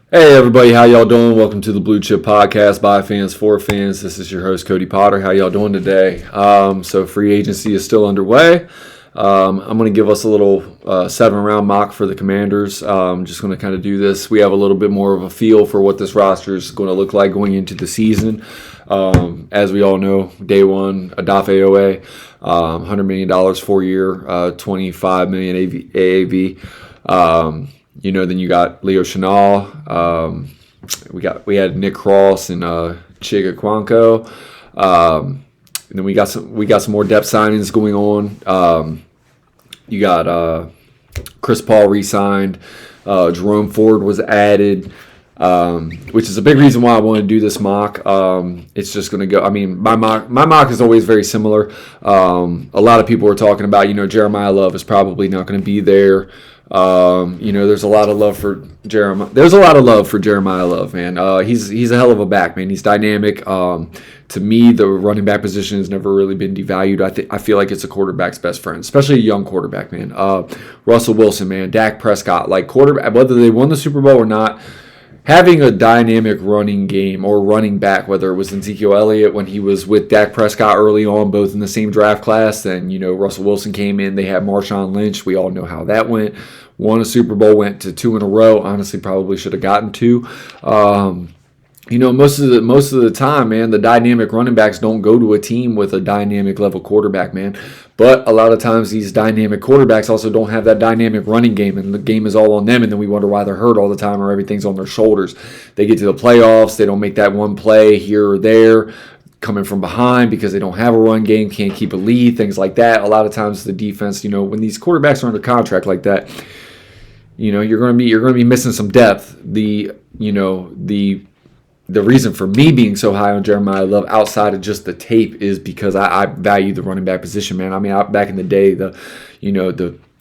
Hey everybody, how y'all doing? Welcome to the Blue Chip Podcast by fans for fans. This is your host Cody Potter. How y'all doing today? So free agency is still underway. I'm going to give us a little 7-round mock for the Commanders. Just going to kind of do this. We have a little bit more of a feel for what this roster is going to look like going into the season. As we all know, day one, Adafe Owe, $100 million 4-year, $25 million AAV. Then you got Leo Chenal. We had Nick Cross and Chiga Kwanko. And then we got some more depth signings going on. You got Chris Paul re-signed. Jerome Ford was added, which is a big reason why I want to do this mock. It's just going to go. I mean, my mock is always very similar. A lot of people are talking about, Jeremiah Love is probably not going to be there. There's a lot of love for Jeremiah. There's a lot of love for Jeremiah Love, man. He's a hell of a back, man. He's dynamic. To me, the running back position has never really been devalued. I feel like it's a quarterback's best friend, especially a young quarterback, man. Russell Wilson, man. Dak Prescott, like quarterback. Whether they won the Super Bowl or not, having a dynamic running game or running back, whether it was Ezekiel Elliott when he was with Dak Prescott early on, both in the same draft class, then, Russell Wilson came in. They had Marshawn Lynch. We all know how that went. Won a Super Bowl, went to 2 in a row. Honestly, probably should have gotten 2. Most of the time, man, the dynamic running backs don't go to a team with a dynamic level quarterback, man. But a lot of times these dynamic quarterbacks also don't have that dynamic running game, and the game is all on them, and then we wonder why they're hurt all the time or everything's on their shoulders. They get to the playoffs, they don't make that one play here or there, coming from behind because they don't have a run game, can't keep a lead, things like that. A lot of times the defense, when these quarterbacks are under contract like that, you're going to be missing some depth. The reason for me being so high on Jeremiah Love outside of just the tape is because I value the running back position, man. I mean, back in the day, the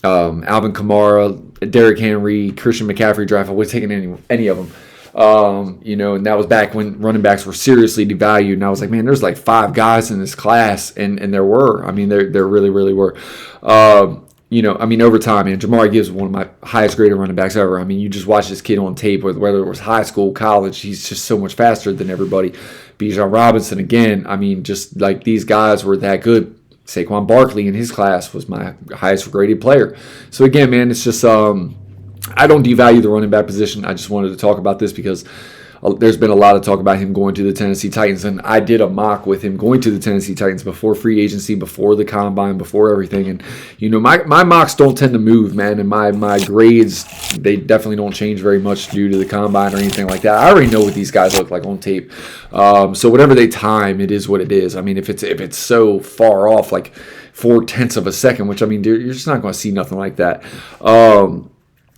Alvin Kamara, Derrick Henry, Christian McCaffrey draft, I would have taken any of them. And that was back when running backs were seriously devalued. And I was like, man, there's like 5 guys in this class, and there were. I mean, there really, really were. Over time, man, Jamar Gibbs is one of my highest graded running backs ever. I mean, you just watch this kid on tape, whether it was high school, college, he's just so much faster than everybody. Bijan Robinson, again, I mean, just like these guys were that good. Saquon Barkley in his class was my highest graded player. So again, man, it's just I don't devalue the running back position. I just wanted to talk about this because there's been a lot of talk about him going to the Tennessee Titans, and I did a mock with him going to the Tennessee Titans before free agency, before the combine, before everything. And my mocks don't tend to move, man, and my grades, they definitely don't change very much due to the combine or anything like that. I already know what these guys look like on tape, so whatever they time, it is what it is. I mean, if it's so far off, like 0.4 of a second, which I mean, dude, you're just not going to see nothing like that.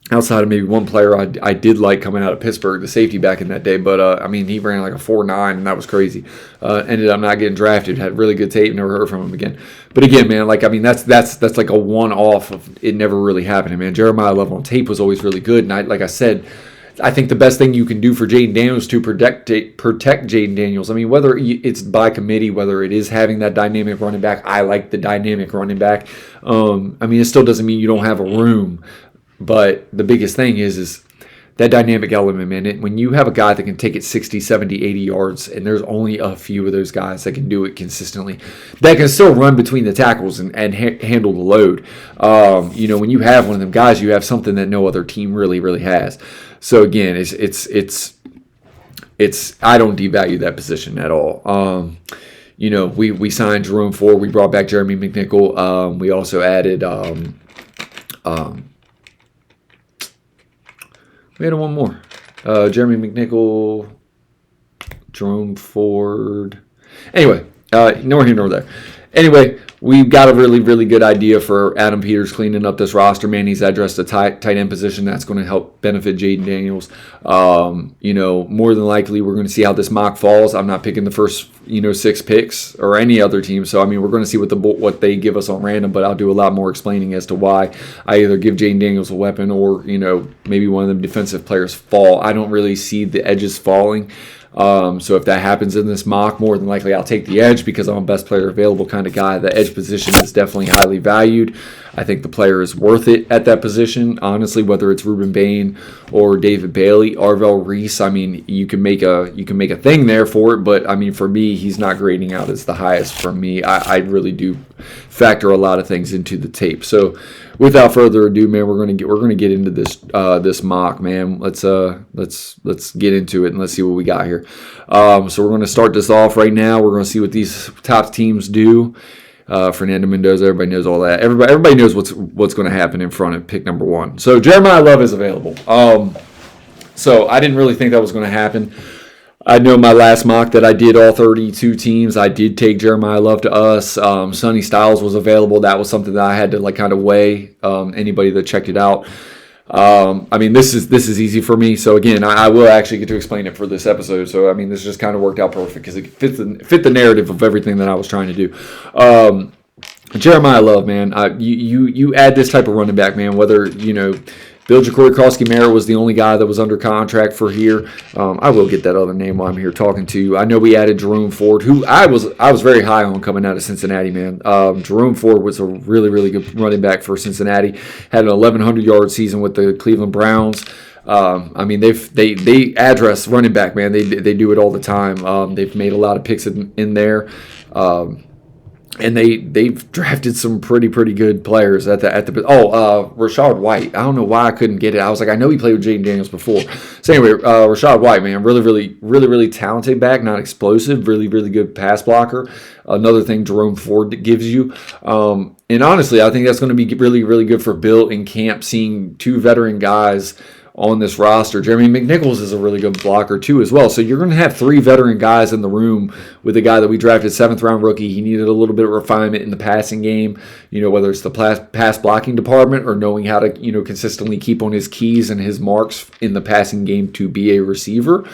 Outside of maybe one player I did like coming out of Pittsburgh, the safety back in that day. But, he ran like a 4.9, and that was crazy. Ended up not getting drafted. Had really good tape. Never heard from him again. But again, man, that's like a one-off of it never really happening, man. Jeremiah Love on tape was always really good. And like I said, I think the best thing you can do for Jaden Daniels to protect Jaden Daniels. I mean, whether it's by committee, whether it is having that dynamic running back. I like the dynamic running back. It still doesn't mean you don't have a room. But the biggest thing is that dynamic element, man. When you have a guy that can take it 60, 70, 80 yards, and there's only a few of those guys that can do it consistently, that can still run between the tackles and handle the load. When you have one of them guys, you have something that no other team really, really has. So again, it's I don't devalue that position at all. We signed Jerome Ford. We brought back Jeremy McNichol. We also added we had one more. Jeremy McNichol, Jerome Ford. Anyway, nor here nor there. Anyway, we've got a really, really good idea for Adam Peters cleaning up this roster, man. He's addressed the tight end position. That's going to help benefit Jaden Daniels. More than likely, we're going to see how this mock falls. I'm not picking the first, 6 picks or any other team. So, we're going to see what they give us on random, but I'll do a lot more explaining as to why I either give Jaden Daniels a weapon or, maybe one of them defensive players fall. I don't really see the edges falling. So if that happens in this mock, more than likely I'll take the edge because I'm a best player available kind of guy. The edge position is definitely highly valued. I think the player is worth it at that position. Honestly, whether it's Ruben Bain or David Bailey, Arvell Reese, I mean, you can make a thing there for it. But I mean, for me, he's not grading out as the highest for me. I really do factor a lot of things into the tape. So without further ado, man, we're gonna get into this mock, man. Let's get into it and let's see what we got here. So we're gonna start this off right now. We're gonna see what these top teams do. Fernando Mendoza, everybody knows all that. Everybody knows what's going to happen in front of pick number 1. So Jeremiah Love is available. So I didn't really think that was going to happen. I know my last mock that I did all 32 teams. I did take Jeremiah Love to us. Sonny Styles was available. That was something that I had to kind of weigh. Anybody that checked it out. I mean, this is easy for me. So again, I will actually get to explain it for this episode. So I mean, this just kind of worked out perfect because it fit the narrative of everything that I was trying to do. Jeremiah Love, man, you add this type of running back, man. Whether Bill Jacory-Krosky-Merritt was the only guy that was under contract for here. I will get that other name while I'm here talking to you. I know we added Jerome Ford, who I was very high on coming out of Cincinnati, man. Jerome Ford was a really, really good running back for Cincinnati. Had an 1,100-yard season with the Cleveland Browns. I mean, they address running back, man. They do it all the time. They've made a lot of picks in there. And they've drafted some pretty good players at the Rachaad White. I don't know why I couldn't get it. I was like, I know he played with Jaden Daniels before. So anyway, Rachaad White, man, really talented back, not explosive, really good pass blocker. Another thing Jerome Ford gives you. And honestly, I think that's going to be really good for Bill in camp, seeing 2 veteran guys on this roster. Jeremy McNichols is a really good blocker too as well. So you're going to have 3 veteran guys in the room with a guy that we drafted 7th round rookie. He needed a little bit of refinement in the passing game, whether it's the pass blocking department or knowing how to, consistently keep on his keys and his marks in the passing game to be a receiver.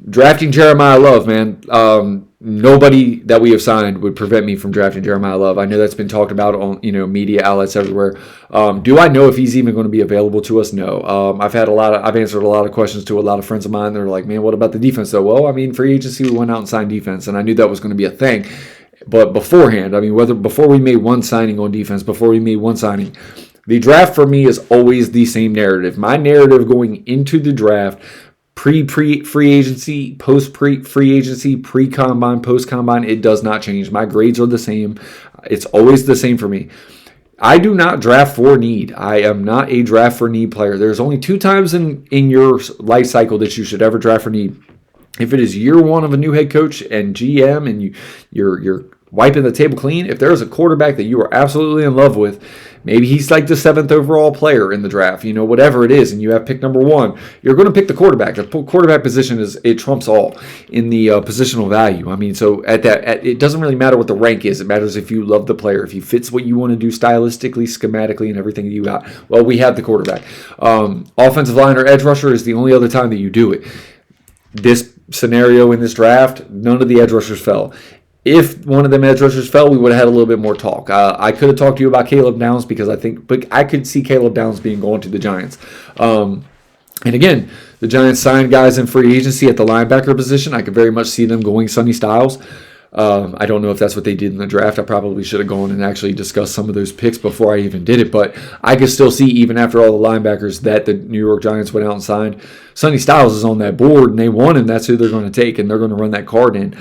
Drafting Jeremiah Love, man. Nobody that we have signed would prevent me from drafting Jeremiah Love. I know that's been talked about on media outlets everywhere. Do I know if he's even going to be available to us? No. I've answered a lot of questions to a lot of friends of mine. They're like, man, what about the defense though? Well, I mean, free agency, we went out and signed defense, and I knew that was going to be a thing. But beforehand, I mean, before we made one signing on defense, the draft for me is always the same narrative. My narrative going into the draft, pre-free agency, post-free agency, pre-combine, post-combine, it does not change. My grades are the same. It's always the same for me. I do not draft for need. I am not a draft for need player. There's only 2 times in your life cycle that you should ever draft for need. If it is year 1 of a new head coach and GM and you're wiping the table clean, if there's a quarterback that you are absolutely in love with, maybe he's like the 7th overall player in the draft, whatever it is, and you have pick number 1, you're going to pick the quarterback. The quarterback position it trumps all in the positional value. I mean, so it doesn't really matter what the rank is. It matters if you love the player, if he fits what you want to do stylistically, schematically, and everything that you got. Well, we have the quarterback. Offensive line or edge rusher is the only other time that you do it. This scenario in this draft, none of the edge rushers fell. If one of them edge rushers fell, we would have had a little bit more talk. I could have talked to you about Caleb Downs but I could see Caleb Downs being going to the Giants. And again, the Giants signed guys in free agency at the linebacker position. I could very much see them going Sonny Styles. I don't know if that's what they did in the draft. I probably should have gone and actually discussed some of those picks before I even did it. But I could still see, even after all the linebackers that the New York Giants went out and signed, Sonny Styles is on that board, and they won him. That's who they're going to take, and they're going to run that card in.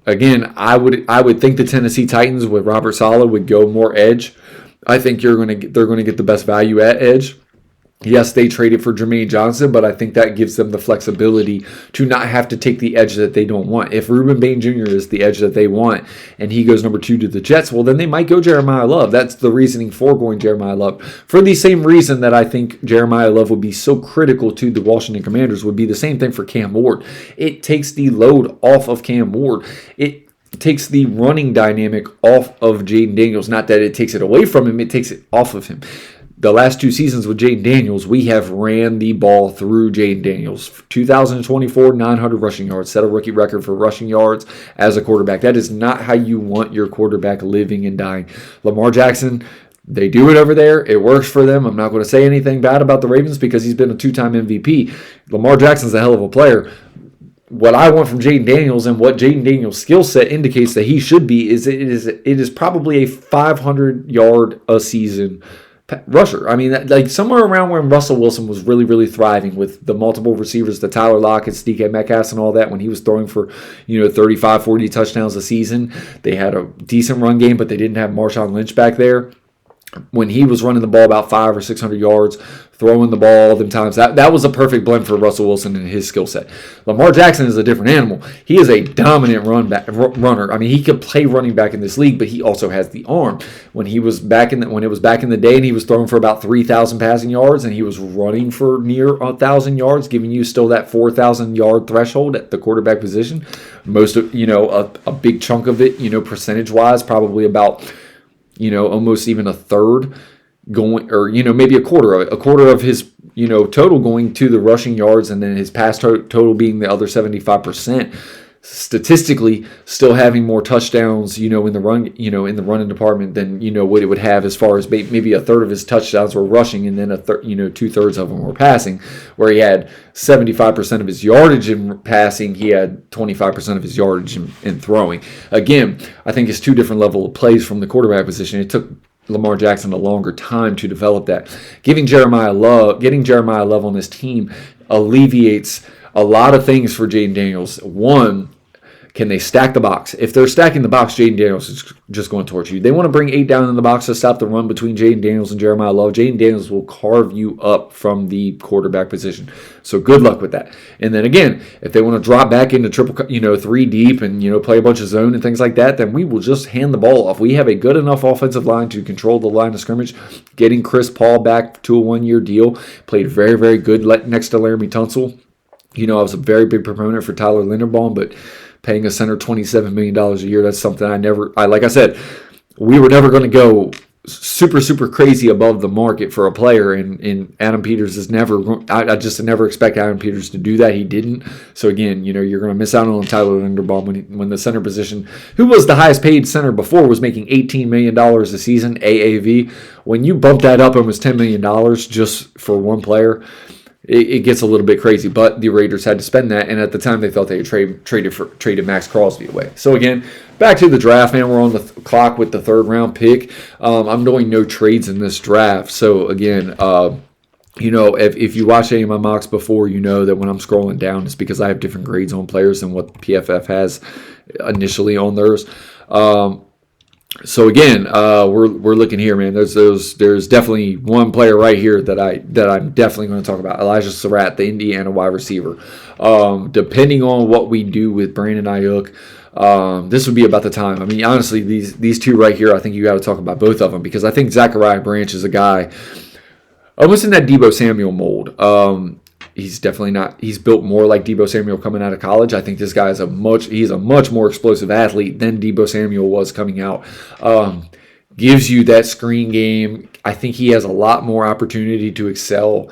Again, I would think the Tennessee Titans with Robert Saleh would go more edge. I think they're going to get the best value at edge. Yes, they traded for Jermaine Johnson, but I think that gives them the flexibility to not have to take the edge that they don't want. If Ruben Bain Jr. is the edge that they want and he goes number 2 to the Jets, well, then they might go Jeremiah Love. That's the reasoning for going Jeremiah Love. For the same reason that I think Jeremiah Love would be so critical to the Washington Commanders would be the same thing for Cam Ward. It takes the load off of Cam Ward. It takes the running dynamic off of Jaden Daniels. Not that it takes it away from him, it takes it off of him. The last 2 seasons with Jaden Daniels, we have ran the ball through Jaden Daniels. 2024, 900 rushing yards, set a rookie record for rushing yards as a quarterback. That is not how you want your quarterback living and dying. Lamar Jackson They do it over there. It works for them. I'm not going to say anything bad about the Ravens because he's been a 2-time MVP. Lamar Jackson's a hell of a player. What I want from Jaden Daniels and what Jaden Daniels' skill set indicates that he should be is it is probably a 500-yard a season rusher. I mean, like somewhere around when Russell Wilson was really, really thriving with the multiple receivers, the Tyler Lockett's, DK Metcalf, and all that, when he was throwing for 35, 40 touchdowns a season. They had a decent run game, but they didn't have Marshawn Lynch back there. When he was running the ball about 500 or 600 yards, throwing the ball all them times, that was a perfect blend for Russell Wilson and his skill set. Lamar Jackson is a different animal. He is a dominant runner. I mean, he could play running back in this league, but he also has the arm. When it was back in the day, and he was throwing for about 3,000 passing yards, and he was running for near 1,000 yards, giving you still that 4,000 yard threshold at the quarterback position. Most of a big chunk of it, percentage wise, probably about almost even a third going, or maybe a quarter of his total going to the rushing yards, and then his pass total being the other 75%. Statistically, still having more touchdowns, in the running department than what it would have, as far as maybe a third of his touchdowns were rushing, and then 2/3 of them were passing. Where he had 75% of his yardage in passing, he had 25% of his yardage in throwing. Again, I think it's two different level of plays from the quarterback position. It took Lamar Jackson a longer time to develop that. Getting Jeremiah Love on this team alleviates a lot of things for Jaden Daniels. One, can they stack the box? If they're stacking the box, Jaden Daniels is just going to torch you. They want to bring 8 down in the box to stop the run between Jaden Daniels and Jeremiah Love. Jaden Daniels will carve you up from the quarterback position. So good luck with that. And then again, if they want to drop back into triple, 3 deep and play a bunch of zone and things like that, then we will just hand the ball off. We have a good enough offensive line to control the line of scrimmage. Getting Chris Paul back to a 1-year deal, played very, very good next to Laramie Tunsil. I was a very big proponent for Tyler Linderbaum, but paying a center $27 million a year, that's something like I said, we were never going to go super, super crazy above the market for a player, and Adam Peters is I just never expect Adam Peters to do that. He didn't. So again, you're going to miss out on Tyler Linderbaum when the center position, who was the highest paid center before, was making $18 million a season, AAV. When you bump that up almost $10 million just for one player, it gets a little bit crazy, but the Raiders had to spend that, and at the time they thought they had traded Max Crosby away. So again, back to the draft, man. We're on the clock with the 3rd round pick. I'm doing no trades in this draft. So again, if you watch any of my mocks before, you know that when I'm scrolling down, it's because I have different grades on players than what PFF has initially on theirs. So again, we're looking here, man. There's definitely one player right here that I'm definitely going to talk about. Elijah Surratt, the Indiana wide receiver. Depending on what we do with Brandon Ayuk, this would be about the time. I mean, honestly, these two right here, I think you got to talk about both of them, because I think Zachariah Branch is a guy almost in that Deebo Samuel mold. He's definitely not. He's built more like Deebo Samuel coming out of college. I think this guy is he's a much more explosive athlete than Deebo Samuel was coming out. Gives you that screen game. I think he has a lot more opportunity to excel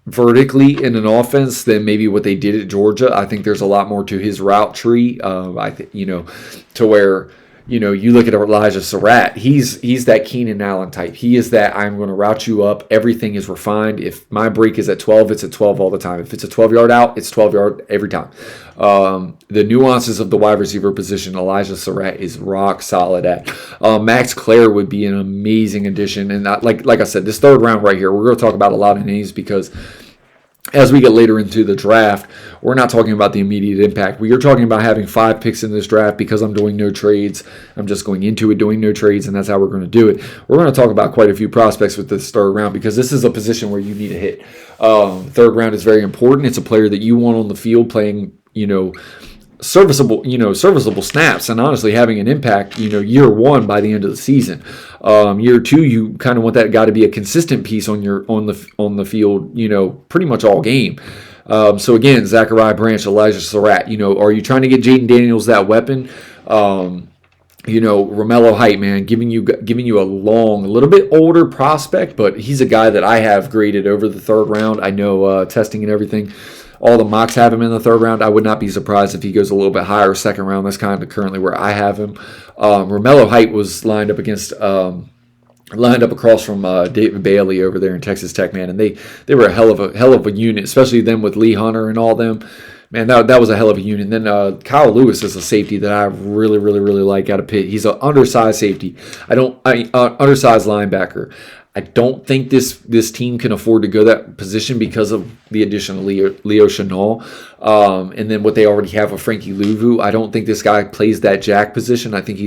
vertically in an offense than maybe what they did at Georgia. I think there's a lot more to his route tree. I think to where. You look at Elijah Surratt, he's that Keenan Allen type. He is that I'm going to route you up. Everything is refined. If my break is at 12, it's at 12 all the time. If it's a 12-yard out, it's 12-yard every time. The nuances of the wide receiver position, Elijah Surratt is rock solid at. Max Clare would be an amazing addition. And like I said, this 3rd round right here, we're going to talk about a lot of names because as we get later into the draft, we're not talking about the immediate impact. We are talking about having 5 picks in this draft because I'm doing no trades. I'm just going into it doing no trades, and that's how we're going to do it. We're going to talk about quite a few prospects with this 3rd round because this is a position where you need a hit. 3rd round is very important. It's a player that you want on the field playing, serviceable snaps, and honestly having an impact, year 1 by the end of the season. Year 2, you kind of want that guy to be a consistent piece on the field, pretty much all game. So again, Zachariah Branch, Elijah Surratt, are you trying to get Jaden Daniels that weapon? Romello Height, man, giving you a little bit older prospect, but he's a guy that I have graded over the 3rd round. I know testing and everything. All the mocks have him in the 3rd round. I would not be surprised if he goes a little bit higher 2nd round. That's kind of currently where I have him. Romello Height was lined up against lined up across from David Bailey over there in Texas Tech, man, and they were a hell of a unit, especially them with Lee Hunter and all them. Man, that was a hell of a unit. And then Kyle Lewis is a safety that I really like out of Pitt. He's an undersized safety. Undersized linebacker. I don't think this team can afford to go that position because of the addition of Leo Chenal. And then what they already have with Frankie Louvu. I don't think this guy plays that jack position. I think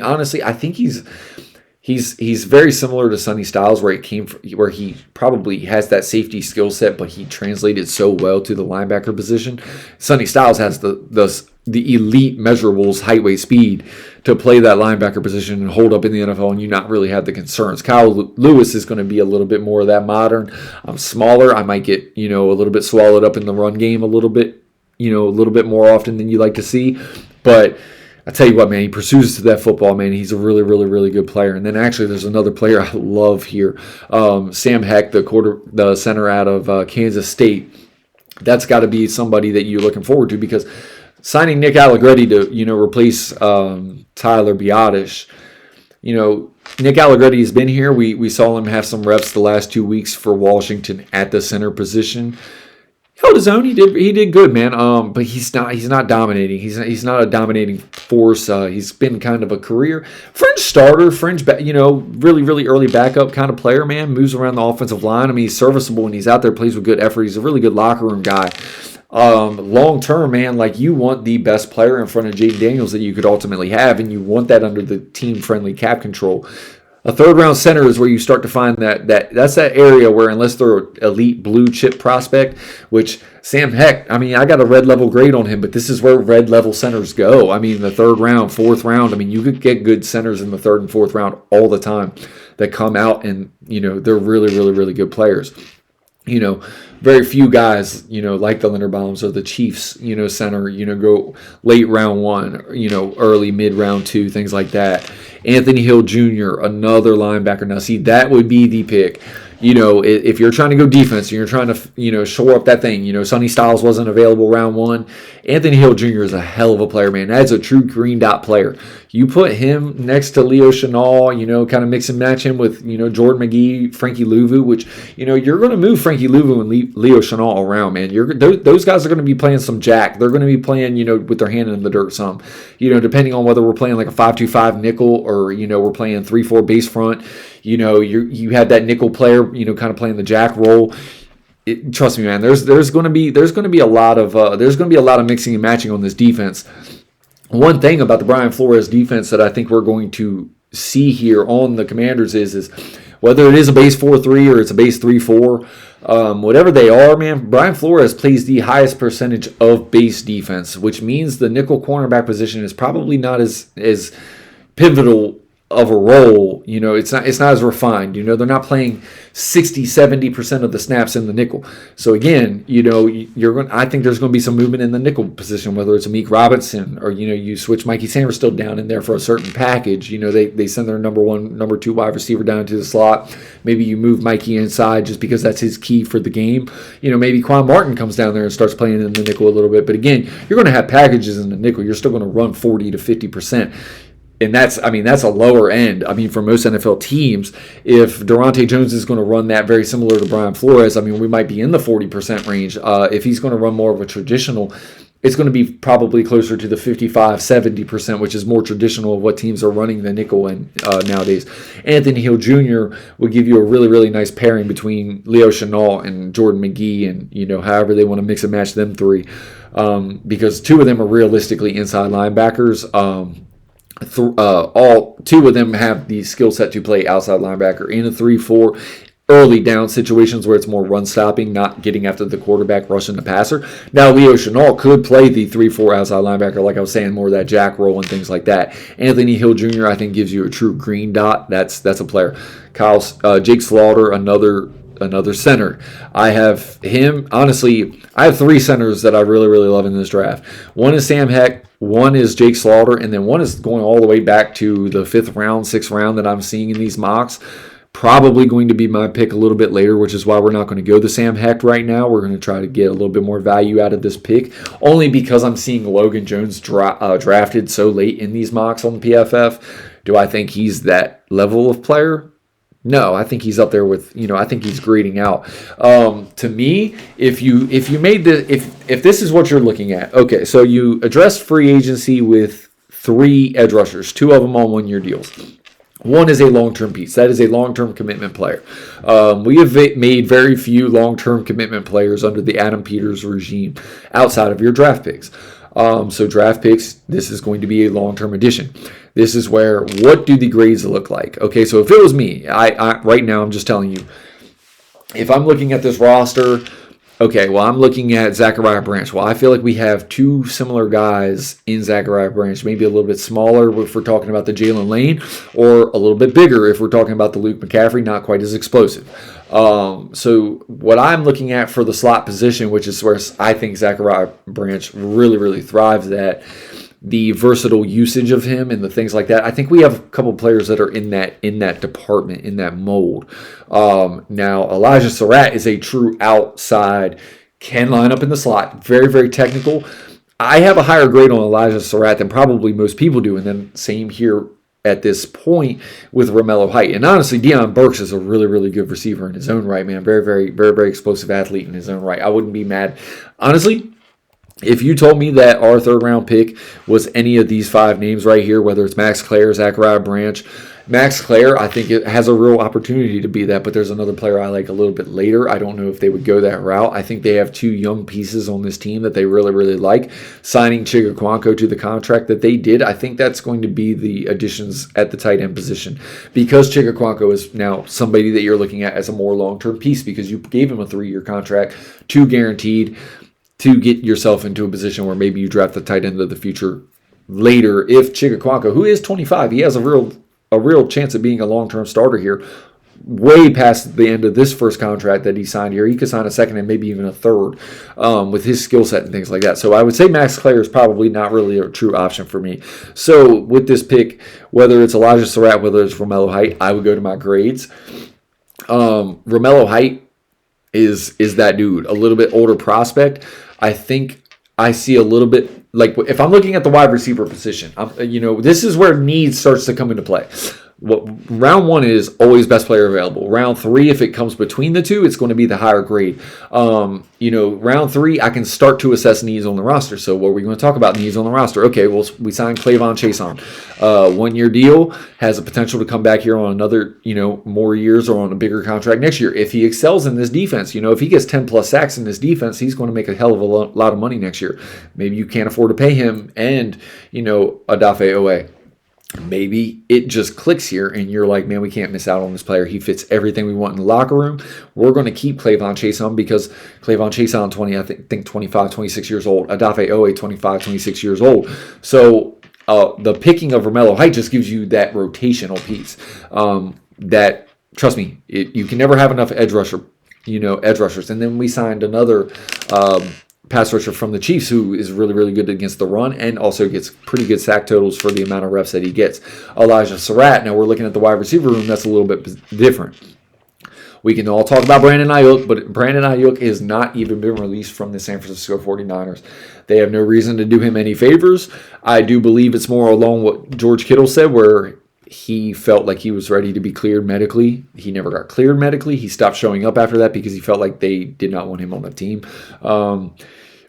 honestly, I think he's very similar to Sonny Styles, where he probably has that safety skill set, but he translated so well to the linebacker position. Sonny Styles has the elite measurables, height, weight, speed to play that linebacker position and hold up in the NFL, and you not really have the concerns. Kyle Lewis is going to be a little bit more of that modern. I'm smaller. I might get a little bit swallowed up in the run game a little bit more often than you like to see, but I tell you what, man, he pursues to that football, man. He's a really good player. And then actually, there's another player I love here, Sam Heck, the center out of Kansas State. That's got to be somebody that you're looking forward to, because signing Nick Allegretti to replace Tyler Biotish. Nick Allegretti has been here. We saw him have some reps the last 2 weeks for Washington at the center position. Held his own. He did good, man. But he's not dominating. He's not a dominating force. He's been kind of a career fringe starter, really early backup kind of player, man. Moves around the offensive line. I mean, he's serviceable when he's out there, plays with good effort. He's a really good locker room guy. Long term, man, like, you want the best player in front of Jaden Daniels that you could ultimately have, and you want that under the team friendly cap control. A third round center is where you start to find that's that area where, unless they're an elite blue chip prospect, which Sam Heck, I mean, I got a red level grade on him, but this is where red level centers go. I mean, the third round, fourth round, I mean, you could get good centers in the third and fourth round all the time that come out and, they're really good players. Very few guys, like the Linderbaums or the Chiefs, center, go late round 1, early mid round 2, things like that. Anthony Hill Jr., another linebacker. Now, see, that would be the pick. If you're trying to go defense and you're trying to, shore up that thing, Sonny Styles wasn't available round 1. Anthony Hill Jr. is a hell of a player, man. That's a true green dot player. You put him next to Leo Chenal, kind of mix and match him with, Jordan McGee, Frankie Louvu, which, you're going to move Frankie Louvu and Leo Chenal around, man. Those guys are going to be playing some jack. They're going to be playing, with their hand in the dirt some, depending on whether we're playing like a 5-2-5 nickel or, we're playing 3-4 base front. You had that nickel player, kind of playing the jack role. Trust me, man. There's going to be a lot of mixing and matching on this defense. One thing about the Brian Flores defense that I think we're going to see here on the Commanders is whether it is a base 4-3 or it's a base 3-4, whatever they are, man, Brian Flores plays the highest percentage of base defense, which means the nickel cornerback position is probably not as pivotal of a role. It's not as refined. They're not playing 60-70% of the snaps in the nickel. So again, I think there's going to be some movement in the nickel position, whether it's Amik Robinson or you switch Mikey Sanders still down in there for a certain package. They send their number 1, number 2 wide receiver down to the slot. Maybe you move Mikey inside just because that's his key for the game. Maybe Quan Martin comes down there and starts playing in the nickel a little bit. But again, you're going to have packages in the nickel. You're still going to run 40 to 50%. And that's a lower end. For most NFL teams, if Durante Jones is going to run that very similar to Brian Flores, we might be in the 40% range. If he's going to run more of a traditional, it's going to be probably closer to the 55-70%, which is more traditional of what teams are running the nickel in nowadays. Anthony Hill Jr. will give you a really nice pairing between Leo Chenal and Jordan McGee, and however they want to mix and match them three, because 2 of them are realistically inside linebackers. All 2 of them have the skill set to play outside linebacker in a 3-4 early down situations where it's more run stopping, not getting after the quarterback, rushing the passer. Now, Leo Chenal could play the 3-4 outside linebacker, like I was saying, more of that jack roll and things like that. Anthony Hill Jr., I think, gives you a true green dot. That's a player. Jake Slaughter, another center. I have him. Honestly, I have 3 centers that I really love in this draft. One is Sam Heck, one is Jake Slaughter, and then one is going all the way back to the 5th round, 6th round that I'm seeing in these mocks. Probably going to be my pick a little bit later, which is why we're not going to go the Sam Heck right now. We're going to try to get a little bit more value out of this pick, only because I'm seeing Logan Jones drafted so late in these mocks on PFF. Do I think he's that level of player? No, I think he's up there with, I think he's grading out. To me, if you made if this is what you're looking at, okay, so you address free agency with 3 edge rushers, 2 of them on 1-year deals. One is a long-term piece. That is a long-term commitment player. We have made very few long-term commitment players under the Adam Peters regime outside of your draft picks. So draft picks, this is going to be a long-term addition. This is where, what do the grades look like? Okay, so if it was me, I right now I'm just telling you, if I'm looking at this roster, okay, well, I'm looking at Zachariah Branch. Well, I feel like we have 2 similar guys in Zachariah Branch, maybe a little bit smaller if we're talking about the Jalen Lane, or a little bit bigger if we're talking about the Luke McCaffrey, not quite as explosive. So what I'm looking at for the slot position, which is where I think Zachariah Branch really, really thrives at, the versatile usage of him and the things like that. I think we have a couple players that are in that department, in that mold. Now, Elijah Surratt is a true outside, can line up in the slot, very, very technical. I have a higher grade on Elijah Surratt than probably most people do, and then same here at this point with Romello Height. And honestly, Deion Burks is a really, really good receiver in his own right, man. Very, very, very, very explosive athlete in his own right. I wouldn't be mad. Honestly, if you told me that our 3rd round pick was any of these 5 names right here, whether it's Max Clare, Zachariah Branch, Max Clare, I think it has a real opportunity to be that, but there's another player I like a little bit later. I don't know if they would go that route. I think they have 2 young pieces on this team that they really, really like. Signing Chigakwanko to the contract that they did, I think that's going to be the additions at the tight end position, because Chigakwanko is now somebody that you're looking at as a more long-term piece because you gave him a 3-year contract, 2 guaranteed, to get yourself into a position where maybe you draft the tight end of the future later. If Chigakwanko, who is 25, he has a real chance of being a long-term starter here, way past the end of this first contract that he signed here. He could sign a 2nd and maybe even a 3rd with his skill set and things like that. So I would say Max Clare is probably not really a true option for me. So with this pick, whether it's Elijah Surratt, whether it's Romello Height, I would go to my grades. Romello Height is that dude, a little bit older prospect. I think I see a little bit, like if I'm looking at the wide receiver position, this is where need starts to come into play. Round 1 is always best player available. Round 3, if it comes between the 2, it's going to be the higher grade. Round 3, I can start to assess needs on the roster. So what are we going to talk about needs on the roster? Okay, well, we signed Clavon Chason. 1-year deal, has a potential to come back here on another, more years or on a bigger contract next year. If he excels in this defense, if he gets 10 plus sacks in this defense, he's going to make a hell of a lot of money next year. Maybe you can't afford to pay him and, Odafe Owe. Maybe it just clicks here and you're like, man, we can't miss out on this player. He fits everything we want in the locker room. We're going to keep Clavon Chason because Clavon Chason, I think 25, 26 years old. Odafe Owe, 25, 26 years old. So the picking of Romello Height just gives you that rotational piece that, trust me, you can never have enough edge rushers. And then we signed another pass rusher from the Chiefs who is really, really good against the run and also gets pretty good sack totals for the amount of reps that he gets. Elijah Surratt, now we're looking at the wide receiver room, that's a little bit different. We can all talk about Brandon Ayuk, but Brandon Ayuk has not even been released from the San Francisco 49ers. They have no reason to do him any favors. I do believe it's more along what George Kittle said, where he felt like he was ready to be cleared medically. He never got cleared medically. He stopped showing up after that because he felt like they did not want him on the team.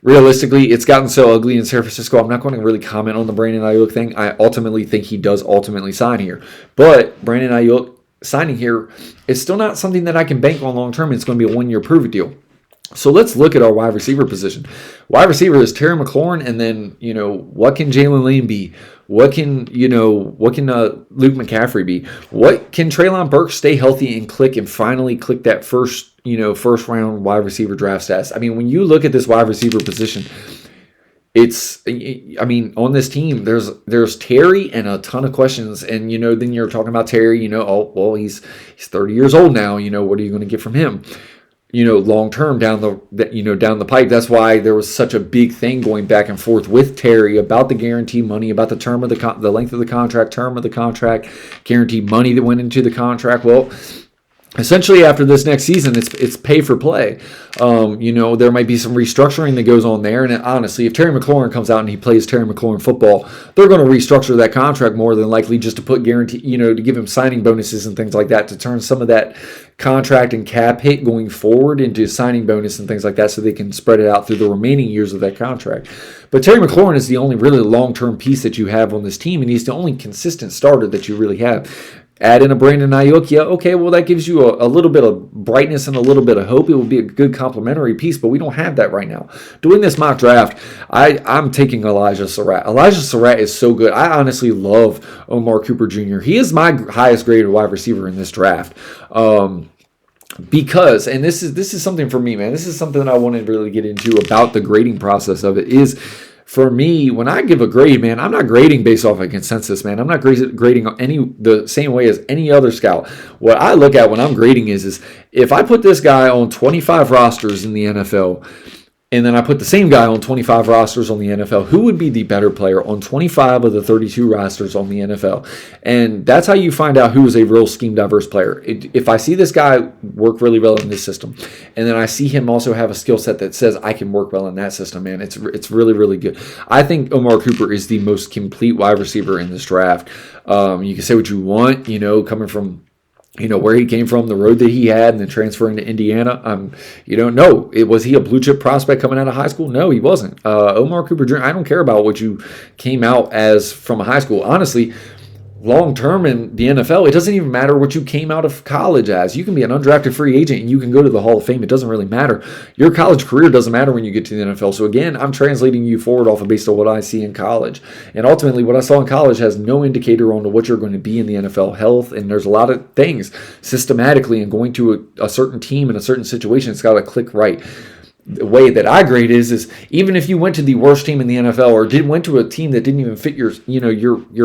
Realistically, it's gotten so ugly in San Francisco, I'm not going to really comment on the Brandon Ayuk thing. I ultimately think he does ultimately sign here. But Brandon Ayuk signing here is still not something that I can bank on long term. It's going to be a 1-year prove-it deal. So let's look at our wide receiver position. Wide receiver is Terry McLaurin, and then, what can Jalen Lane be? What can Luke McCaffrey be? What can Treylon Burks stay healthy and finally click that first round wide receiver draft stats? I mean, when you look at this wide receiver position, on this team, there's Terry and a ton of questions, and then you're talking about Terry. He's 30 years old now. What are you going to get from him? Long term down the pipe. That's why there was such a big thing going back and forth with Terry about the guarantee money, about the term of the length of the contract, term of the contract, guaranteed money that went into the contract. Well, essentially after this next season, it's pay for play. There might be some restructuring that goes on there. And honestly, if Terry McLaurin comes out and he plays Terry McLaurin football, they're going to restructure that contract more than likely just to put guarantee, to give him signing bonuses and things like that, to turn some of that contract and cap hit going forward into signing bonus and things like that, so they can spread it out through the remaining years of that contract. But Terry McLaurin is the only really long-term piece that you have on this team, and he's the only consistent starter that you really have. Add in a Brandon Ayuk, yeah, okay, well, that gives you a little bit of brightness and a little bit of hope. It will be a good complementary piece, but we don't have that right now. Doing this mock draft, I'm taking Elijah Surratt. Elijah Surratt is so good. I honestly love Omar Cooper Jr. He is my highest graded wide receiver in this draft. Because, and this is something for me, man. This is something that I want to really get into about the grading process of it is, for me, when I give a grade, man, I'm not grading based off a consensus, man. I'm not grading the same way as any other scout. What I look at when I'm grading is if I put this guy on 25 rosters in the NFL, and then I put the same guy on 25 rosters on the NFL, who would be the better player on 25 of the 32 rosters on the NFL? And that's how you find out who is a real scheme diverse player. If I see this guy work really well in this system, and then I see him also have a skill set that says I can work well in that system, man, it's really, really good. I think Omar Cooper is the most complete wide receiver in this draft. You can say what you want, coming from where he came from, the road that he had, and then transferring to Indiana. No, was he a blue chip prospect coming out of high school? No, he wasn't. Omar Cooper Jr., I don't care about what you came out as from a high school. Honestly, long term in the NFL, it doesn't even matter what you came out of college as. You can be an undrafted free agent and you can go to the Hall of Fame. It doesn't really matter. Your college career doesn't matter when you get to the NFL. So again, I'm translating you forward off of based on what I see in college. And ultimately, what I saw in college has no indicator on what you're going to be in the NFL. Health, and there's a lot of things systematically, and going to a certain team in a certain situation, it's got to click right. The way that I grade is even if you went to the worst team in the NFL or went to a team that didn't even fit your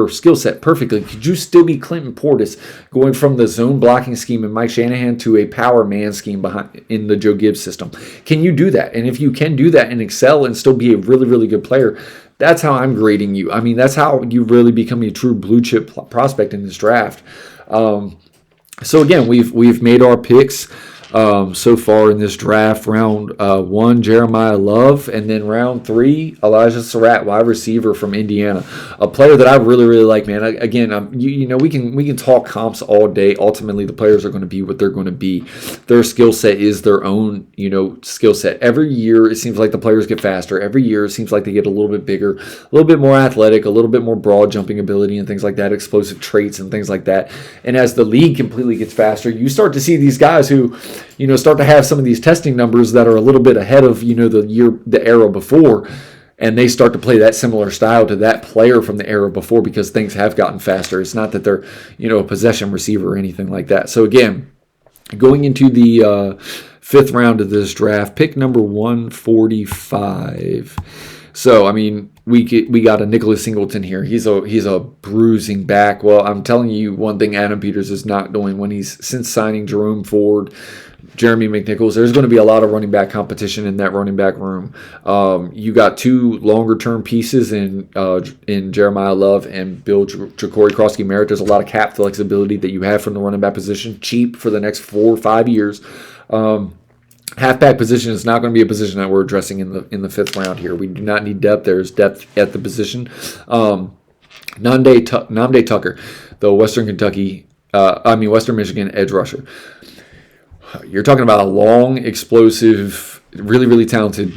skill set perfectly, could you still be Clinton Portis going from the zone blocking scheme in Mike Shanahan to a power man scheme in the Joe Gibbs system? Can you do that? And if you can do that and excel and still be a really, really good player, that's how I'm grading you. I mean, that's how you really become a true blue chip prospect in this draft. So again, we've made our picks. So far in this draft. Round 1, Jeremiah Love, and then round 3, Elijah Surratt, wide receiver from Indiana, a player that I really, really like, man. Again, we can talk comps all day. Ultimately, the players are going to be what they're going to be. Their skill set is their own, skill set. Every year, it seems like the players get faster. Every year, it seems like they get a little bit bigger, a little bit more athletic, a little bit more broad jumping ability and things like that, explosive traits and things like that. And as the league completely gets faster, you start to see these guys who start to have some of these testing numbers that are a little bit ahead of, the era before, and they start to play that similar style to that player from the era before because things have gotten faster. It's not that they're, a possession receiver or anything like that. So again, going into the 5th round of this draft, pick number 145. So, I mean, we got a Nicholas Singleton here. He's a bruising back. Well, I'm telling you one thing Adam Peters is not doing since signing Jerome Ford, Jeremy McNichols, there's going to be a lot of running back competition in that running back room. You got 2 longer-term pieces in Jeremiah Love and Bill Ja'Cory Krosky-Merritt. There's a lot of cap flexibility that you have from the running back position, cheap for the next 4 or 5 years. Halfback position is not going to be a position that we're addressing in the 5th round here. We do not need depth. There's depth at the position. Namde Tucker, the Western Michigan edge rusher. You're talking about a long, explosive, really, really talented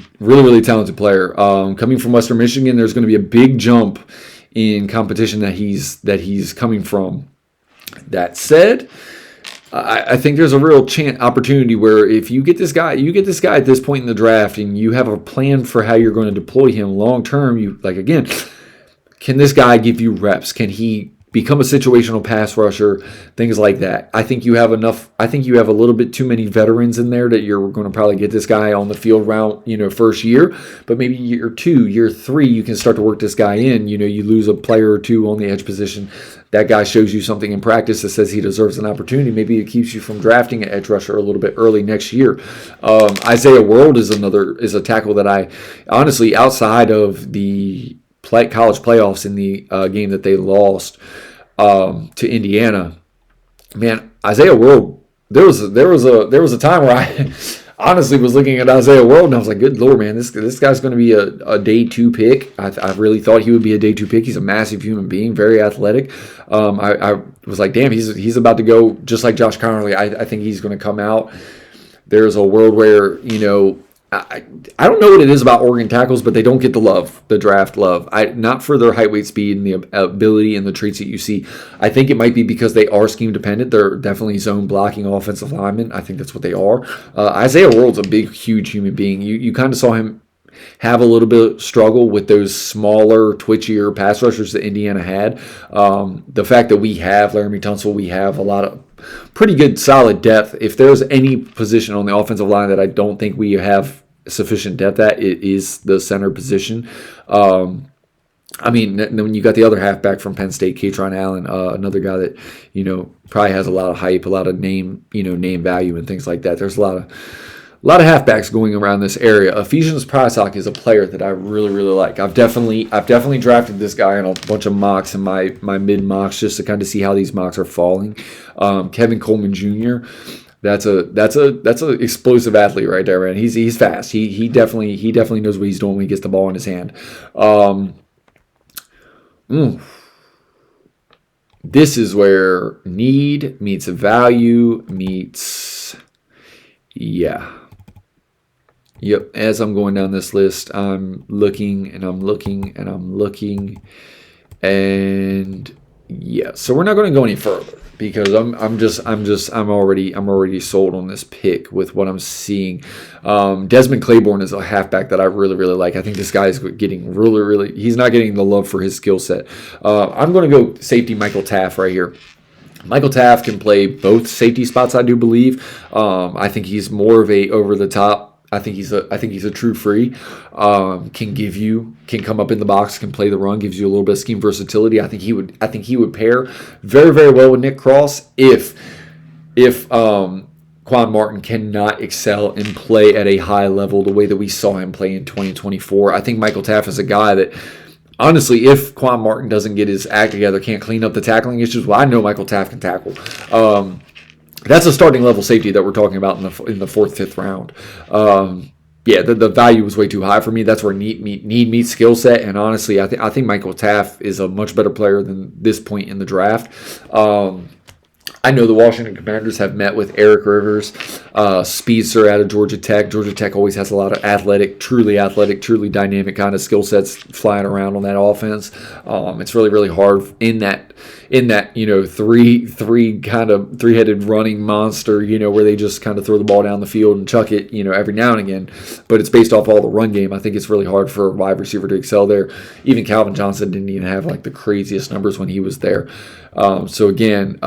player. Coming from Western Michigan, there's going to be a big jump in competition that he's coming from. That said, I think there's a real opportunity where if you get this guy at this point in the draft, and you have a plan for how you're going to deploy him long term. Can this guy give you reps? Can he become a situational pass rusher, things like that? I think you have enough. I think you have a little bit too many veterans in there that you're going to probably get this guy on the field round, first year. But maybe year 2, year 3, you can start to work this guy in. You lose a player or 2 on the edge position. That guy shows you something in practice that says he deserves an opportunity. Maybe it keeps you from drafting an edge rusher a little bit early next year. Isaiah World is a tackle that I honestly, outside of the college playoffs in the game that they lost to Indiana, man, Isaiah World there was a time where I honestly was looking at Isaiah World and I was like, good Lord, man, this guy's going to be a day two pick. I really thought he would be a day two pick. He's a massive human being, very athletic. I was like, damn, he's about to go just like Josh Connerly. I think he's going to come out. There's a world where, I don't know what it is about Oregon tackles, but they don't get the draft love. Not for their height, weight, speed, and the ability and the traits that you see. I think it might be because they are scheme dependent. They're definitely zone blocking offensive linemen. I think that's what they are. Isaiah World's a big, huge human being. You kind of saw him have a little bit of struggle with those smaller, twitchier pass rushers that Indiana had. The fact that we have Laramie Tunsil, we have a lot of pretty good, solid depth. If there's any position on the offensive line that I don't think we have sufficient depth at, it is the center position. Then when you got the other halfback from Penn State, Katron Allen, another guy that probably has a lot of hype, a lot of name value and things like that. There's a lot of halfbacks going around this area. Ephesians Prysock is a player that I really, really like. I've definitely drafted this guy in a bunch of mocks in my mid mocks just to kind of see how these mocks are falling. Kevin Coleman Jr. That's a explosive athlete right there, man. He's fast. He definitely knows what he's doing when he gets the ball in his hand. This is where need meets value meets. Yeah. Yep. As I'm going down this list, I'm looking and I'm looking and I'm looking, and yeah. So we're not going to go any further because I'm already sold on this pick with what I'm seeing. Desmond Claiborne is a halfback that I really, really like. I think this guy is getting really, he's not getting the love for his skill set. I'm going to go safety Michael Taft right here. Michael Taft can play both safety spots, I do believe. I think he's more of a over the top. I think he's a true free. Can come up in the box, can play the run, gives you a little bit of scheme versatility. I think he would pair very, very well with Nick Cross if Quan Martin cannot excel and play at a high level the way that we saw him play in 2024. I think Michael Taft is a guy that, honestly, if Quan Martin doesn't get his act together, can't clean up the tackling issues, well, I know Michael Taft can tackle. That's a starting level safety that we're talking about in the fourth, fifth round. The value was way too high for me. That's where need meets skill set, and honestly, I think Michael Taft is a much better player than this point in the draft. I know the Washington Commanders have met with Eric Rivers, speedster out of Georgia Tech. Georgia Tech always has a lot of athletic, truly dynamic kind of skill sets flying around on that offense. It's really, really hard in that three-headed running monster, where they just kind of throw the ball down the field and chuck it, every now and again. But it's based off all the run game. I think it's really hard for a wide receiver to excel there. Even Calvin Johnson didn't even have like the craziest numbers when he was there. So again,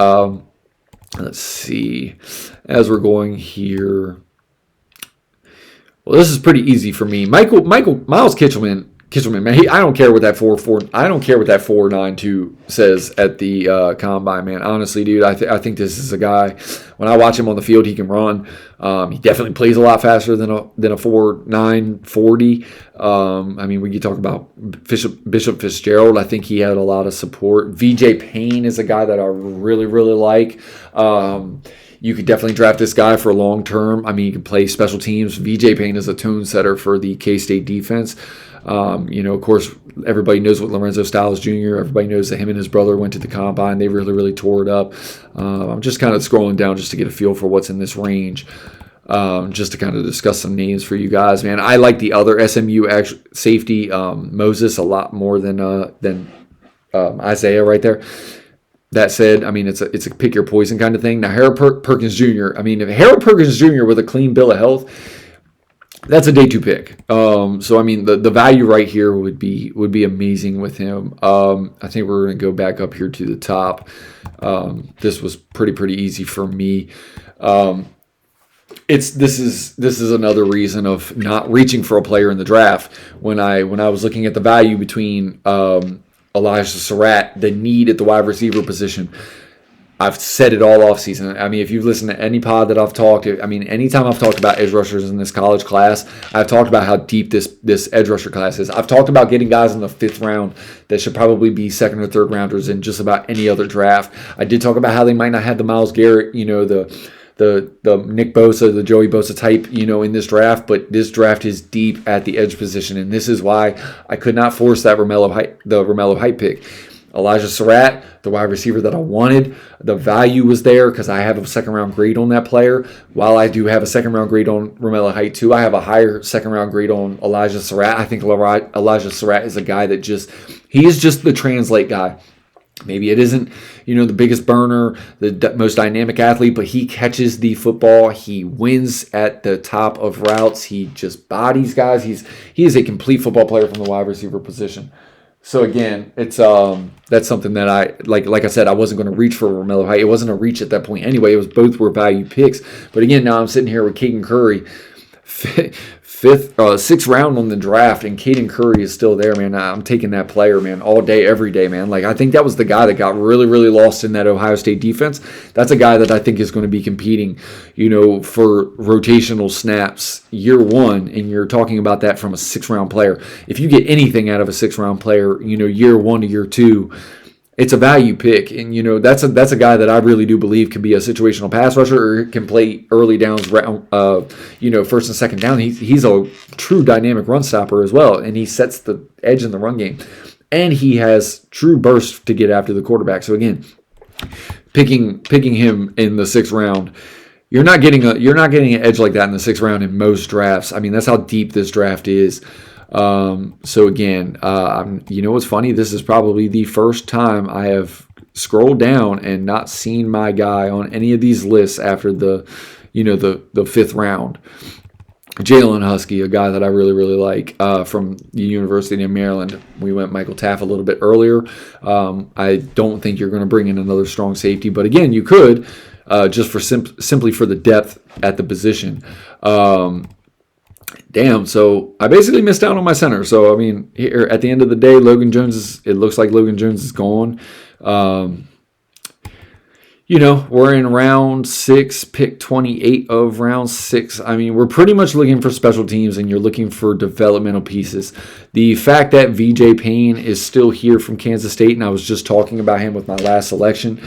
let's see, as we're going here. Well, this is pretty easy for me. Miles Kitchelman, man, I don't care what that 4.92 says at the combine, man. Honestly, dude, I think this is a guy. When I watch him on the field, he can run. He definitely plays a lot faster than a 4.9 40. We could talk about Bishop Fitzgerald. I think he had a lot of support. VJ Payne is a guy that I really, really like. You could definitely draft this guy for long term. He can play special teams. VJ Payne is a tone setter for the K-State defense. Of course, everybody knows what Lorenzo Styles Jr. Everybody knows that him and his brother went to the combine. They really, really tore it up. I'm just kind of scrolling down just to get a feel for what's in this range, just to kind of discuss some names for you guys, man. I like the other SMU safety, Moses, a lot more than Isaiah right there. That said, it's a pick your poison kind of thing. Now, Harold Perkins Jr., if Harold Perkins Jr. with a clean bill of health, that's a day two pick. The value right here would be amazing with him. I think we're going to go back up here to the top. This was pretty easy for me. This is another reason of not reaching for a player in the draft. When I was looking at the value between Elijah Surratt, the need at the wide receiver position, I've said it all offseason. If you've listened to any pod that I've talked, anytime I've talked about edge rushers in this college class, I've talked about how deep this edge rusher class is. I've talked about getting guys in the fifth round that should probably be second or third rounders in just about any other draft. I did talk about how they might not have the Myles Garrett, the the Nick Bosa, the Joey Bosa type, in this draft, but this draft is deep at the edge position, and this is why I could not force that Romello Height pick. Elijah Surratt, the wide receiver that I wanted, the value was there because I have a second-round grade on that player. While I do have a second-round grade on Romello Height too, I have a higher second-round grade on Elijah Surratt. I think Elijah Surratt is a guy that he is just the translate guy. Maybe it isn't, the biggest burner, the most dynamic athlete, but he catches the football. He wins at the top of routes. He just bodies guys. He is a complete football player from the wide receiver position. So again, it's that's something that I like I said, I wasn't going to reach for Romello Height. It wasn't a reach at that point anyway. Both were value picks. But again, now I'm sitting here with Caden Curry, sixth round on the draft, and Caden Curry is still there, man. I'm taking that player, man, all day, every day, man. Like, I think that was the guy that got really, really lost in that Ohio State defense. That's a guy that I think is going to be competing, for rotational snaps year one, and you're talking about that from a sixth-round player. If you get anything out of a sixth-round player, year one to year two, it's a value pick, and that's a guy that I really do believe can be a situational pass rusher or can play early downs, first and second down. He's a true dynamic run stopper as well, and he sets the edge in the run game, and he has true burst to get after the quarterback. So again, picking him in the sixth round, you're not getting an edge like that in the sixth round in most drafts. I mean, that's how deep this draft is. So again, what's funny? This is probably the first time I have scrolled down and not seen my guy on any of these lists after the fifth round. Jalen Husky, a guy that I really, really like, from the University of Maryland. We went Michael Taff a little bit earlier. I don't think you're going to bring in another strong safety, but again, you could, just for simply for the depth at the position. Damn, so I basically missed out on my center. So, I mean, here at the end of the day, it looks like Logan Jones is gone. We're in round 6, pick 28 of round 6. I mean, we're pretty much looking for special teams, and you're looking for developmental pieces. The fact that VJ Payne is still here from Kansas State, and I was just talking about him with my last selection.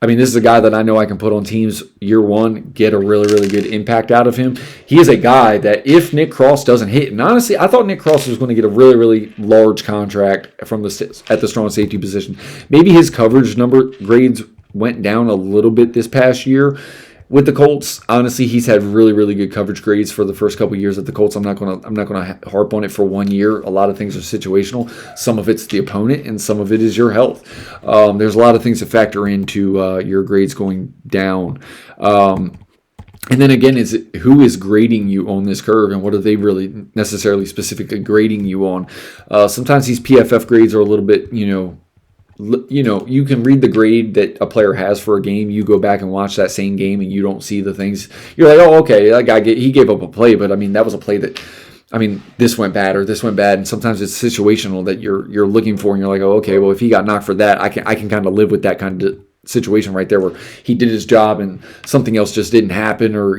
I mean, this is a guy that I know I can put on teams year one, get a really, really good impact out of him. He is a guy that if Nick Cross doesn't hit, and honestly, I thought Nick Cross was going to get a really, really large contract at the strong safety position. Maybe his coverage number grades went down a little bit this past year. With the Colts, honestly, he's had really, really good coverage grades for the first couple of years at the Colts. I'm not gonna harp on it for 1 year. A lot of things are situational. Some of it's the opponent, and some of it is your health. There's a lot of things that factor into your grades going down. And then again, who is grading you on this curve, and what are they really necessarily specifically grading you on? Sometimes these PFF grades are a little bit, you can read the grade that a player has for a game. You go back and watch that same game, and you don't see the things. You're like, oh, okay, that guy he gave up a play, but I mean, that was a play that, this went bad or this went bad, and sometimes it's situational that you're looking for, and you're like, oh, okay, well, if he got knocked for that, I can kind of live with that kind of situation right there, where he did his job and something else just didn't happen, or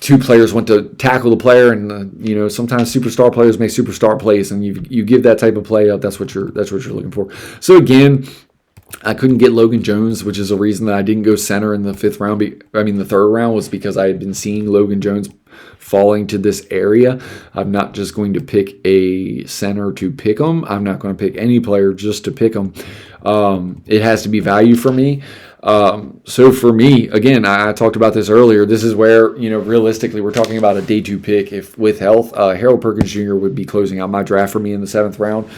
two players went to tackle the player, and sometimes superstar players make superstar plays, and you give that type of play up. That's what you're looking for. So again, I couldn't get Logan Jones, which is a reason that I didn't go center in the fifth round. The third round was because I had been seeing Logan Jones falling to this area. I'm not just going to pick a center to pick him. I'm not going to pick any player just to pick him. It has to be value for me. So for me, again, I talked about this earlier. This is where, realistically, we're talking about a day 2 pick. If with health, Harold Perkins Jr. would be closing out my draft for me in the 7th round.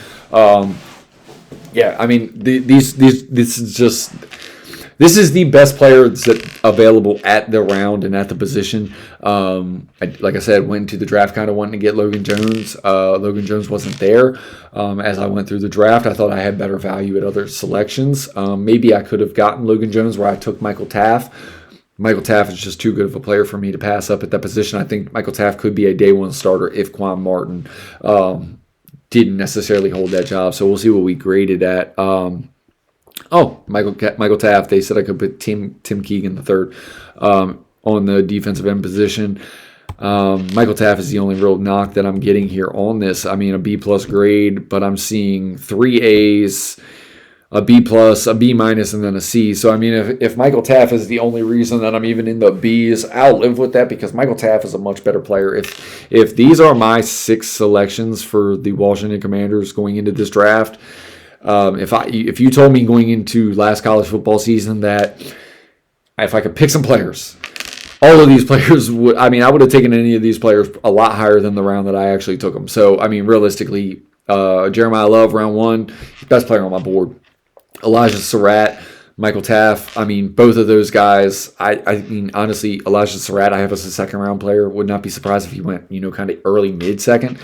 This is the best player that's available at the round and at the position. Like I said, went to the draft kind of wanting to get Logan Jones. Logan Jones wasn't there. As I went through the draft, I thought I had better value at other selections. Maybe I could have gotten Logan Jones where I took Michael Taff. Michael Taff is just too good of a player for me to pass up at that position. I think Michael Taff could be a day 1 starter if Quan Martin didn't necessarily hold that job. So we'll see what we graded at. Michael Taft. They said I could put Tim Keegan the third on the defensive end position. Michael Taft is the only real knock that I'm getting here on this. A B+ grade, but I'm seeing 3 A's, a B plus, a B minus, and then a C. So I mean, if Michael Taft is the only reason that I'm even in the B's, I'll live with that because Michael Taft is a much better player. If these are my 6 selections for the Washington Commanders going into this draft, if you told me going into last college football season that if I could pick some players, all of these players would. I mean, I would have taken any of these players a lot higher than the round that I actually took them. So I mean, realistically, Jeremiah Love, round 1, best player on my board. Elijah Surratt, Michael Taft. I mean, both of those guys. I mean, honestly, Elijah Surratt, I have as a second-round player. Would not be surprised if he went, kind of early, mid-second.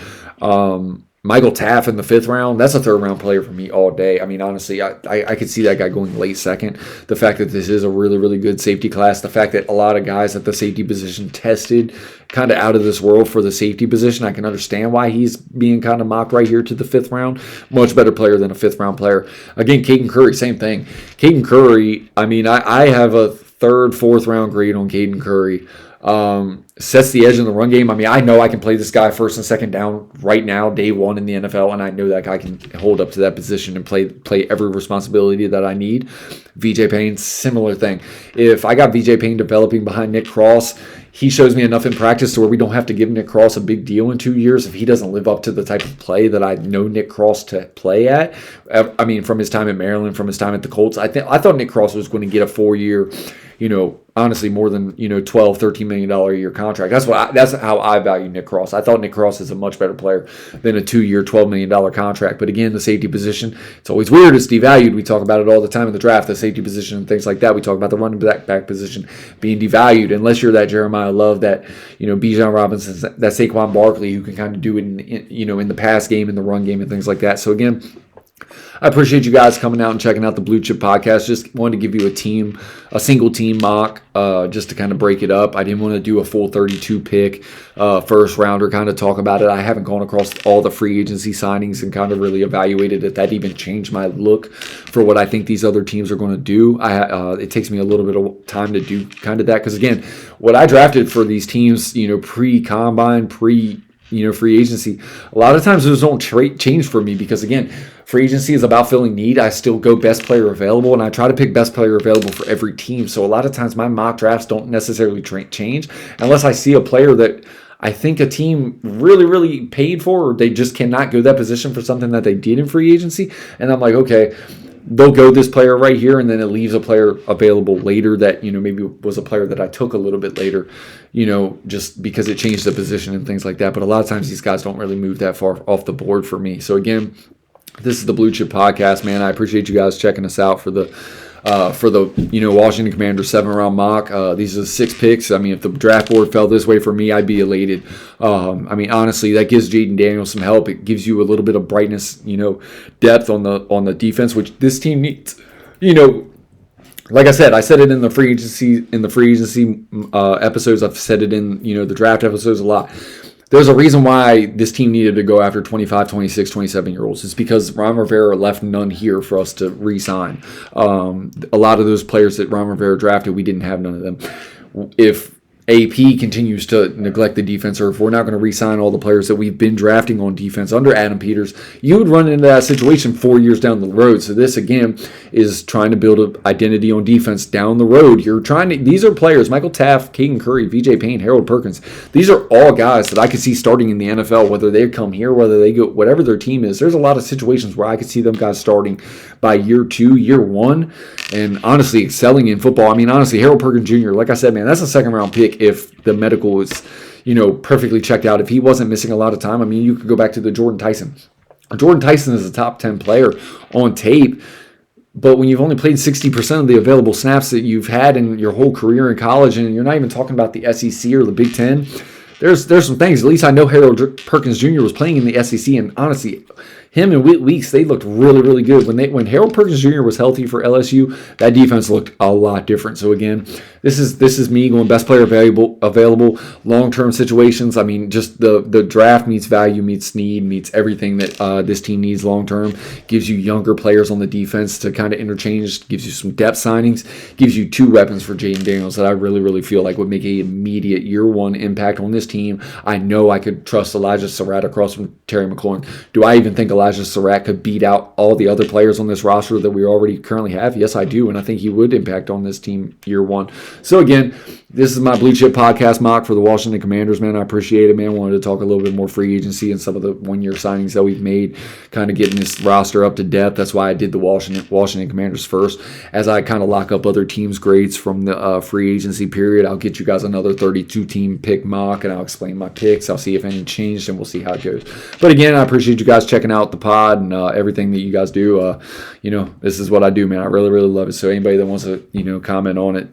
Michael Taft in the 5th round, that's a 3rd-round player for me all day. I mean, honestly, I could see that guy going late second. The fact that this is a really, really good safety class, the fact that a lot of guys at the safety position tested kind of out of this world for the safety position, I can understand why he's being kind of mocked right here to the 5th round. Much better player than a 5th-round player. Again, Caden Curry, same thing. Caden Curry, I mean, I have a 3rd, 4th-round grade on Caden Curry. Sets the edge in the run game. I mean, I know I can play this guy 1st and 2nd down right now, day 1 in the NFL, and I know that guy can hold up to that position and play every responsibility that I need. VJ Payne, similar thing. If I got VJ Payne developing behind Nick Cross, he shows me enough in practice to where we don't have to give Nick Cross a big deal in 2 years if he doesn't live up to the type of play that I know Nick Cross to play at. I mean, from his time at Maryland, from his time at the Colts, I thought Nick Cross was going to get a 4-year, honestly more than $12, $13 million a year contract. That's how I value Nick Cross. I thought Nick Cross is a much better player than a 2-year, $12 million contract. But again, the safety position, it's always weird. It's devalued. We talk about it all the time in the draft, the safety position and things like that. We talk about the running back position being devalued unless you're that Jeremiah Love, that Bijan Robinson, that Saquon Barkley who can kind of do it in the pass game, in the run game, and things like that. So again, I appreciate you guys coming out and checking out the Blue Chip Podcast. Just wanted to give you a single team mock, just to kind of break it up. I didn't want to do a full 32 pick, 1st rounder, kind of talk about it. I haven't gone across all the free agency signings and kind of really evaluated if that even changed my look for what I think these other teams are going to do. It takes me a little bit of time to do kind of that because again, what I drafted for these teams, pre-combine, free agency, a lot of times those don't change for me because again, free agency is about filling need. I still go best player available, and I try to pick best player available for every team. So a lot of times my mock drafts don't necessarily change unless I see a player that I think a team really, really paid for, or they just cannot go that position for something that they did in free agency. And I'm like, okay, they'll go this player right here, and then it leaves a player available later that, maybe was a player that I took a little bit later, just because it changed the position and things like that. But a lot of times these guys don't really move that far off the board for me. So again, this is the Blue Chip Podcast, man. I appreciate you guys checking us out for the Washington Commanders 7-round mock. These are the 6 picks. I mean, if the draft board fell this way for me, I'd be elated. I mean, honestly, that gives Jaden Daniels some help. It gives you a little bit of brightness, depth on the defense, which this team needs. Like I said it in the free agency episodes. I've said it in the draft episodes a lot. There's a reason why this team needed to go after 25, 26, 27-year-olds. It's because Ron Rivera left none here for us to re-sign. A lot of those players that Ron Rivera drafted, we didn't have none of them. If AP continues to neglect the defense, or if we're not going to re-sign all the players that we've been drafting on defense under Adam Peters, you would run into that situation 4 years down the road. So this, again, is trying to build an identity on defense down the road. These are players, Michael Taft, Caden Curry, VJ Payne, Harold Perkins. These are all guys that I could see starting in the NFL, whether they come here, whether they go, whatever their team is. There's a lot of situations where I could see them guys starting by year 2, year 1, and honestly excelling in football. I mean, honestly, Harold Perkins Jr., like I said, man, that's a 2nd-round pick if the medical was, perfectly checked out. If he wasn't missing a lot of time, I mean, you could go back to the Jordan Tyson. Jordan Tyson is a top 10 player on tape, but when you've only played 60% of the available snaps that you've had in your whole career in college, and you're not even talking about the SEC or the Big Ten, there's some things. At least I know Harold Perkins Jr. was playing in the SEC, and honestly, him and Whit Weeks, they looked really, really good. When Harold Perkins Jr. was healthy for LSU, that defense looked a lot different. So again, this is me going best player available long-term situations. I mean, just the draft meets value, meets need, meets everything that this team needs long-term. Gives you younger players on the defense to kind of interchange, gives you some depth signings, gives you two weapons for Jaden Daniels that I really, really feel like would make an immediate year one impact on this team. I know I could trust Elijah Surratt across from Terry McLaurin. Do I even think Elijah Surratt could beat out all the other players on this roster that we already currently have? Yes, I do, and I think he would impact on this team year one. So again, this is my Blue Chip podcast mock for the Washington Commanders, man. I appreciate it, man. Wanted to talk a little bit more free agency and some of the one-year signings that we've made, kind of getting this roster up to depth. That's why I did the Washington Commanders first. As I kind of lock up other teams' grades from the free agency period, I'll get you guys another 32-team pick mock, and I'll explain my picks. I'll see if any changed, and we'll see how it goes. But again, I appreciate you guys checking out the pod and everything that you guys do. This is what I do, man. I really, really love it. So anybody that wants to, comment on it,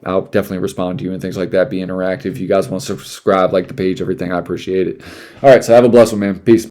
I'll definitely respond to you and things like that. Be interactive. If you guys want to subscribe, like the page, everything, I appreciate it. All right, so have a blessed one, man. Peace.